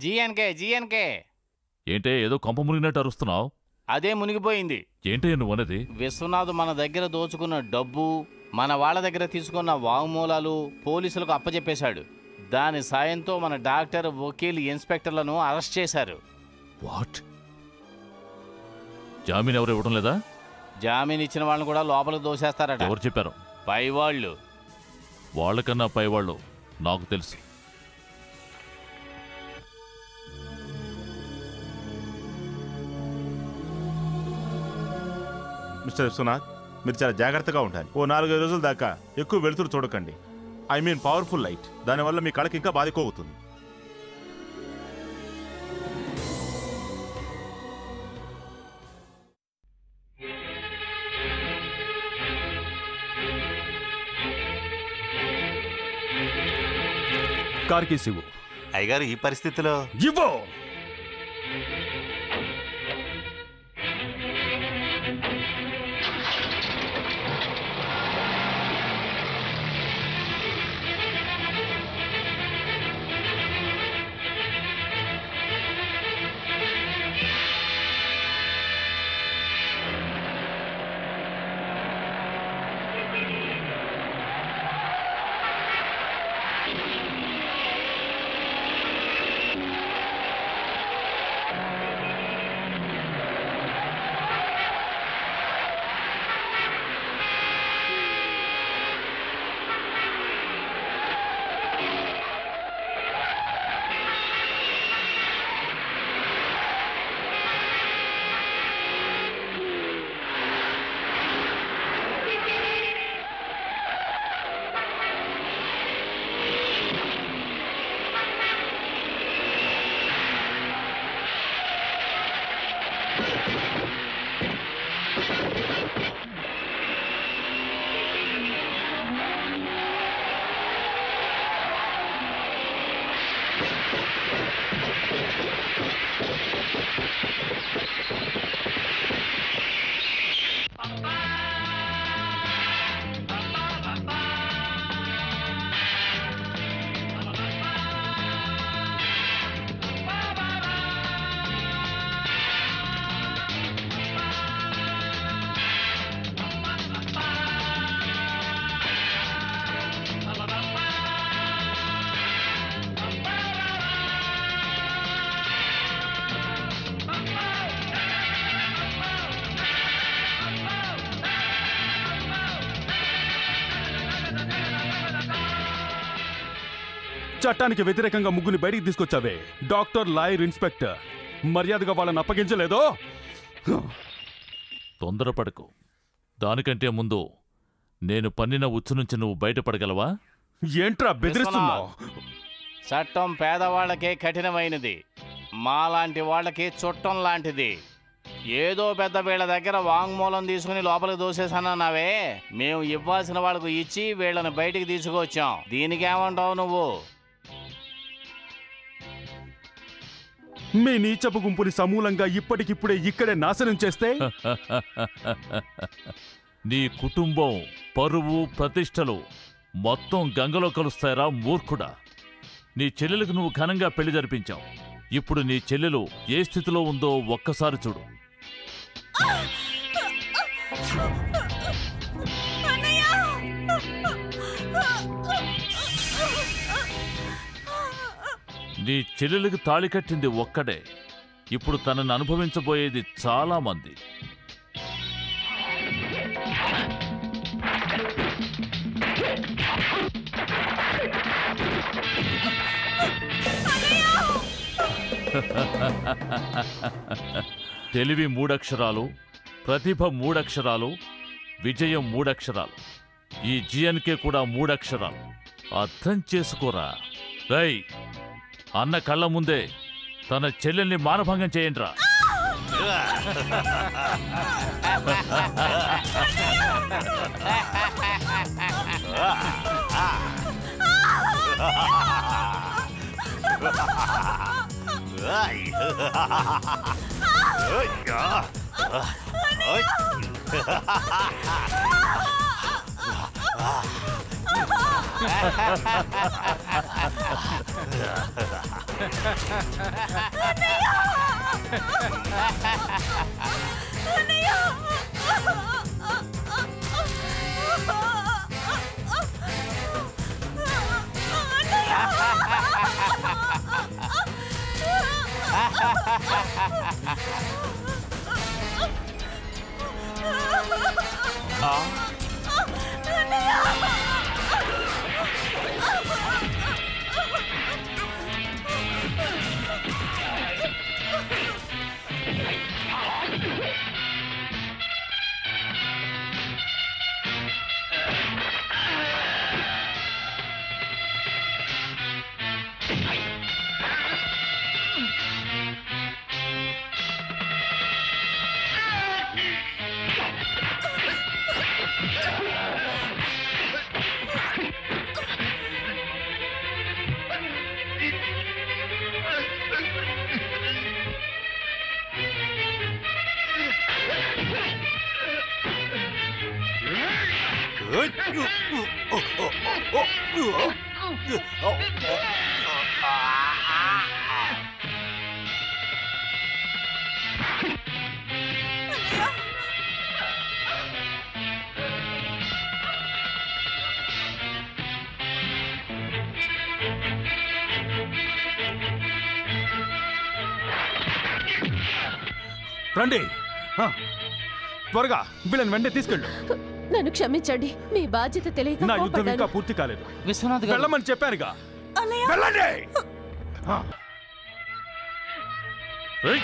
జీఎన్కే ఏంటే ఏదో కొంప మునిగినట్టు అరుస్తున్నావు? అదే మునిగిపోయింది. ఏంటే నువ్వు అన్నది? విశ్వనాథ్ మన దగ్గర దోచుకున్న డబ్బు, మన వాళ్ళ దగ్గర తీసుకున్న వాంగ్మూలాలు పోలీసులకు అప్పచెప్పేశాడు. దాని సాయంతో మన డాక్టర్, వకీల్, ఇన్స్పెక్టర్లను అరెస్ట్ చేశారు. వాట్? జామీన్ ఎవరు ఇవ్వడం లేదా? జామీన్ ఇచ్చిన వాళ్ళని కూడా లోపలికి దోసేస్తారట. ఎవరు చెప్పారు? పైవాళ్ళు. వాళ్ళకన్నా పైవాళ్ళు నాకు తెలుసు. మిస్టర్ విశ్వనాథ్, మీరు చాలా జాగ్రత్తగా ఉండాలి. ఓ 4-5 రోజుల దాకా ఎక్కువ వెలుతురు చూడకండి. I mean powerful light. దానివల్ల మీ కళకి ఇంకా బాధ ఎక్కువ అవుతుంది. కార్కి శివు అయ్యగారు ఈ పరిస్థితిలో ఇవ్వు. చట్టానికి వ్యతిరేకంగా ముగ్గుని బయటికి తీసుకొచ్చావే. Doctor, lawyer, inspector. మర్యాదగా వాళ్ళని అప్పగించలేదో? తొందరపడకు. దానికంటే ముందు నేను పన్నిన ఉచ్చు నుంచి నువ్వు బయటపడగలవా? ఏంట్రా బెదిరిస్తున్నావు? చట్టం పేదవాళ్లకే కఠినమైనది, మాలాంటి వాళ్ళకి చుట్టం లాంటిది. ఏదో పెద్ద వీళ్ళ దగ్గర వాంగ్మూలం తీసుకుని లోపలికి దోసేసానన్నావే, మేము ఇవ్వాల్సిన వాళ్ళకు ఇచ్చి వీళ్ళని బయటికి తీసుకొచ్చాం. దీనికేమంటావు నువ్వు? మీ నీచపు గుంపుని సమూలంగా ఇప్పటికిప్పుడే ఇక్కడే నాశనం చేస్తే నీ కుటుంబం, పరువు, ప్రతిష్టలు మొత్తం గంగలో కలుస్తాయరా మూర్ఖుడా. నీ చెల్లెలకు నువ్వు ఘనంగా పెళ్లి జరిపించావు. ఇప్పుడు నీ చెల్లెలు ఏ స్థితిలో ఉందో ఒక్కసారి చూడు. నీ చెల్లెలకు తాళి కట్టింది ఒక్కడే. ఇప్పుడు తనను అనుభవించబోయేది చాలా మంది. తెలివి 3 అక్షరాలు, ప్రతిభ 3 అక్షరాలు, విజయం 3 అక్షరాలు. ఈ జీఎన్కే కూడా 3 అక్షరాలు. అర్థం చేసుకోరా. రై, అన్న కళ్ళ ముందే తన చెల్లెల్ని మానభంగం చేయండిరా. రండి, త్వరగా వీళ్ళని వెంటనే తీసుకెళ్ళు. నన్ను క్షమించండి, మీ బాధ్యత తెలియక నా యుద్ధం కోపడ్డాను. ఇంకా పూర్తి కాలేదు. విశ్వనాథ్ గారు వెళ్ళమని చెప్పానుగా. అన్నయ్య, వెళ్ళండి. ఏయ్!